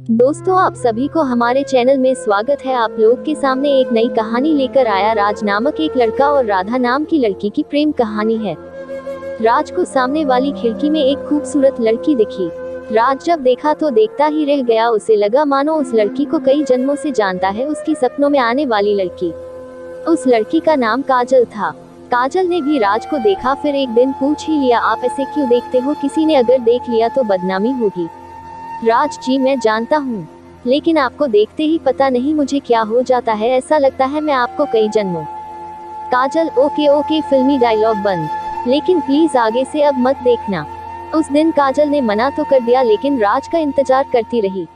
दोस्तों, आप सभी को हमारे चैनल में स्वागत है। आप लोग के सामने एक नई कहानी लेकर आया। राज नामक एक लड़का और राधा नाम की लड़की की प्रेम कहानी है। राज को सामने वाली खिड़की में एक खूबसूरत लड़की दिखी। राज जब देखा तो देखता ही रह गया। उसे लगा मानो उस लड़की को कई जन्मों से जानता है। उसकी सपनों में आने वाली लड़की, उस लड़की का नाम काजल था। काजल ने भी राज को देखा, फिर एक दिन पूछ ही लिया, आप ऐसे क्यों देखते हो? किसी ने अगर देख लिया तो बदनामी होगी। राज जी, मैं जानता हूँ, लेकिन आपको देखते ही पता नहीं मुझे क्या हो जाता है। ऐसा लगता है मैं आपको कई जन्मों। काजल, ओके ओके, फिल्मी डायलॉग बंद, लेकिन प्लीज आगे से अब मत देखना। उस दिन काजल ने मना तो कर दिया, लेकिन राज का इंतजार करती रही।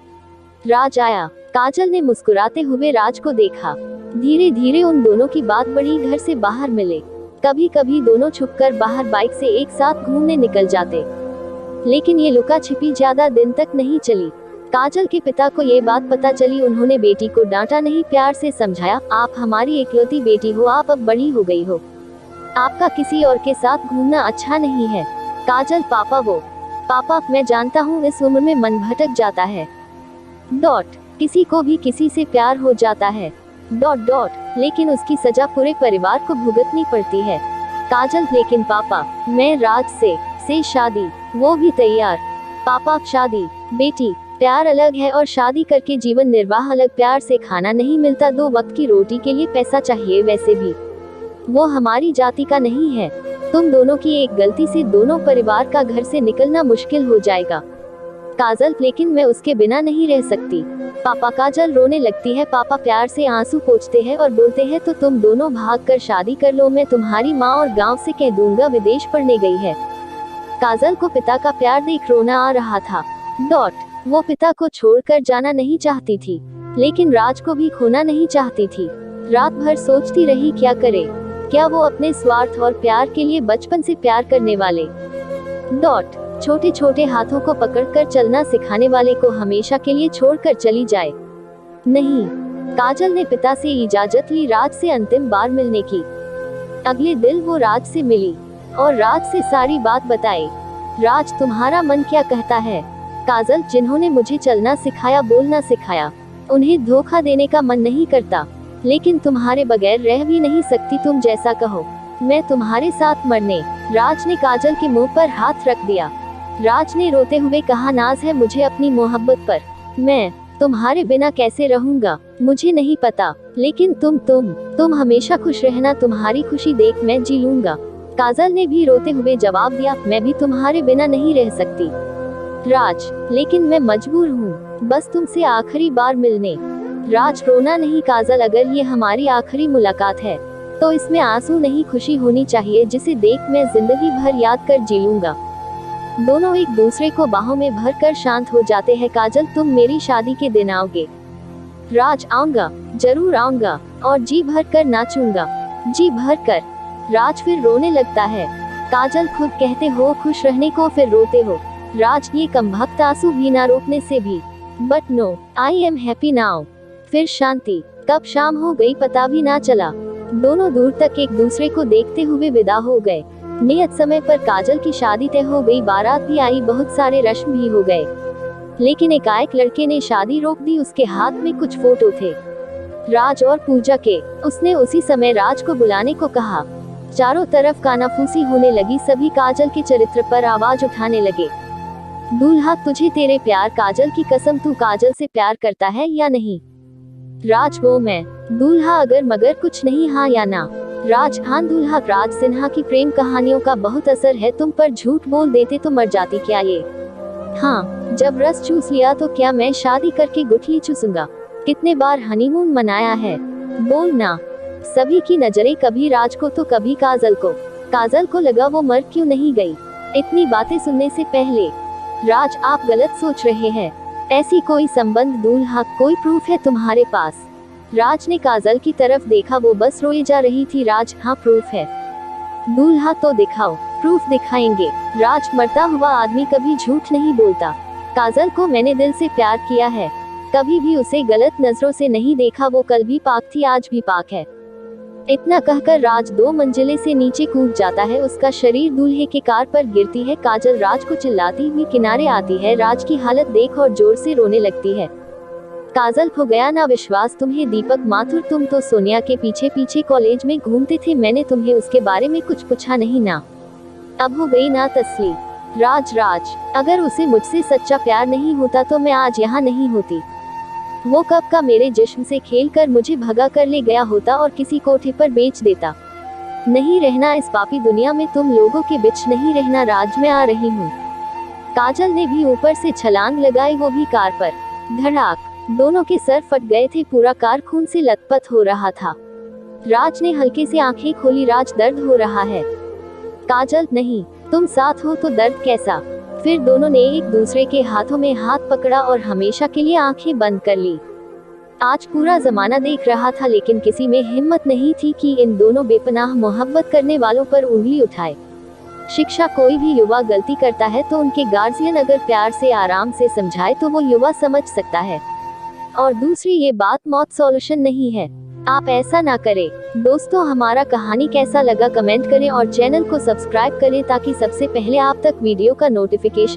राज आया। काजल ने मुस्कुराते हुए राज को देखा। धीरे धीरे उन दोनों की बात बढ़ी। घर से बाहर मिले। कभी कभी दोनों छुपकर बाहर बाइक से एक साथ घूमने निकल जाते, लेकिन ये लुका छिपी ज्यादा दिन तक नहीं चली। काजल के पिता को ये बात पता चली। उन्होंने बेटी को डांटा नहीं, प्यार से समझाया, आप हमारी इकलौती बेटी हो, आप अब बड़ी हो गई हो, आपका किसी और के साथ घूमना अच्छा नहीं है। काजल, पापा, मैं जानता हूँ इस उम्र में मन भटक जाता है। किसी को भी किसी से प्यार हो जाता है। लेकिन उसकी सजा पूरे परिवार को भुगतनी पड़ती है। काजल, लेकिन पापा, मैं राज से शादी, वो भी तैयार। पापा, शादी? बेटी, प्यार अलग है और शादी करके जीवन निर्वाह अलग। प्यार से खाना नहीं मिलता, 2 वक्त की रोटी के लिए पैसा चाहिए। वैसे भी वो हमारी जाति का नहीं है। तुम दोनों की एक गलती से दोनों परिवार का घर से निकलना मुश्किल हो जाएगा। काजल, लेकिन मैं उसके बिना नहीं रह सकती। पापा। काजल रोने लगती है। पापा प्यार से आंसू पोंछते हैं और बोलते हैं, तो तुम दोनों भागकर शादी कर लो। मैं तुम्हारी माँ और गांव से कह दूंगा विदेश पढ़ने गई है। काजल को पिता का प्यार देख रोना आ रहा था। वो पिता को छोड़कर जाना नहीं चाहती थी, लेकिन राज को भी खोना नहीं चाहती थी। रात भर सोचती रही, क्या करे? क्या वो अपने स्वार्थ और प्यार के लिए बचपन से प्यार करने वाले छोटे छोटे हाथों को पकड़कर चलना सिखाने वाले को हमेशा के लिए छोड़कर चली जाए? नहीं। काजल ने पिता से इजाजत ली राज से अंतिम बार मिलने की। अगले दिन वो राज से मिली और राज से सारी बात बताई। राज, तुम्हारा मन क्या कहता है? काजल, जिन्होंने मुझे चलना सिखाया, बोलना सिखाया, उन्हें धोखा देने का मन नहीं करता, लेकिन तुम्हारे बगैर रह भी नहीं सकती। तुम जैसा कहो, मैं तुम्हारे साथ मरने। राज ने काजल के मुंह पर हाथ रख दिया। राज ने रोते हुए कहा, नाज है मुझे अपनी मोहब्बत पर। मैं तुम्हारे बिना कैसे रहूंगा मुझे नहीं पता, लेकिन तुम हमेशा खुश रहना। तुम्हारी खुशी देख मैं जी लूंगा। काजल ने भी रोते हुए जवाब दिया, मैं भी तुम्हारे बिना नहीं रह सकती। राज, लेकिन मैं मजबूर हूँ, बस तुमसे आखिरी बार मिलने। राज, रोना नहीं काजल, अगर ये हमारी आखिरी मुलाकात है तो इसमें आंसू नहीं, खुशी होनी चाहिए, जिसे देख मैं जिंदगी भर याद कर जी लूंगा। दोनों एक दूसरे को बाहों में भर कर शांत हो जाते हैं। काजल, तुम मेरी शादी के दिन आओगे? राज, आऊंगा, जरूर आऊंगा, और जी भर कर नाचूंगा, जी भर कर। राज फिर रोने लगता है। काजल, खुद कहते हो खुश रहने को, फिर रोते हो। राज, ये कमबख्त आंसू भी ना रोकने से भी। But no, I am happy now. फिर शांति। कब शाम हो गई पता भी ना चला। दोनों दूर तक एक दूसरे को देखते हुए विदा हो गए। नियत समय पर काजल की शादी तय हो गई। बारात भी आई, बहुत सारे रस्म भी हो गए, लेकिन एकाएक लड़के ने शादी रोक दी। उसके हाथ में कुछ फोटो थे, राज और पूजा के। उसने उसी समय राज को बुलाने को कहा। चारों तरफ कानाफूसी होने लगी। सभी काजल के चरित्र पर आवाज उठाने लगे। दूल्हा, तुझे तेरे प्यार, काजल की कसम, तू काजल से प्यार करता है या नहीं? राज, वो मैं। दूल्हा, अगर मगर कुछ नहीं, हाँ या ना? राज, हाँ। दूल्हा, राज सिन्हा की प्रेम कहानियों का बहुत असर है तुम पर। झूठ बोल देते तो मर जाती क्या ये? हाँ, जब रस चूस लिया तो क्या मैं शादी करके गुठली चूसूंगा? कितने बार हनीमून मनाया है, बोल ना। सभी की नजरें कभी राज को तो कभी काजल को। काजल को लगा वो मर क्यों नहीं गई इतनी बातें सुनने से पहले। राज, आप गलत सोच रहे हैं, ऐसी कोई संबंध। दूल्हा, कोई प्रूफ है तुम्हारे पास? राज ने काजल की तरफ देखा, वो बस रोई जा रही थी। राज, हाँ प्रूफ है। दूल्हा, तो दिखाओ। प्रूफ दिखाएंगे। राज, मरता हुआ आदमी कभी झूठ नहीं बोलता। काजल को मैंने दिल से प्यार किया है, कभी भी उसे गलत नजरों से नहीं देखा। वो कल भी पाक थी, आज भी पाक है। इतना कहकर राज 2 मंजिले से नीचे कूद जाता है। उसका शरीर दूल्हे के कार पर गिरती है। काजल राज को चिल्लाती हुई किनारे आती है। राज की हालत देख और जोर से रोने लगती है। काजल, हो गया ना विश्वास तुम्हें? दीपक माथुर, तुम तो सोनिया के पीछे पीछे कॉलेज में घूमते थे, मैंने तुम्हें उसके बारे में कुछ पूछा नहीं ना? अब हो गई ना तसली? राज, अगर उसे मुझसे सच्चा प्यार नहीं होता तो मैं आज यहाँ नहीं होती। वो कब का मेरे जिस्म से खेलकर मुझे भगा कर ले गया होता और किसी कोठे पर बेच देता। नहीं रहना इस पापी दुनिया में, तुम लोगों के बीच नहीं रहना। राज, मैं आ रही हूँ। काजल ने भी ऊपर से छलांग लगाई, वो भी कार पर। धड़ाक, दोनों के सर फट गए थे। पूरा कार खून से लथपथ हो रहा था। राज ने हल्के से आंखें खोली। राज, दर्द हो रहा है? काजल, नहीं, तुम साथ हो तो दर्द कैसा? फिर दोनों ने एक दूसरे के हाथों में हाथ पकड़ा और हमेशा के लिए आंखें बंद कर ली। आज पूरा जमाना देख रहा था, लेकिन किसी में हिम्मत नहीं थी कि इन दोनों बेपनाह मोहब्बत करने वालों पर उंगली उठाए। शिक्षा, कोई भी युवा गलती करता है तो उनके गार्जियन अगर प्यार से आराम से समझाए तो वो युवा समझ सकता है। और दूसरी ये बात, मौत सॉल्यूशन नहीं है। आप ऐसा ना करें। दोस्तों, हमारा कहानी कैसा लगा कमेंट करें और चैनल को सब्सक्राइब करें ताकि सबसे पहले आप तक वीडियो का नोटिफिकेशन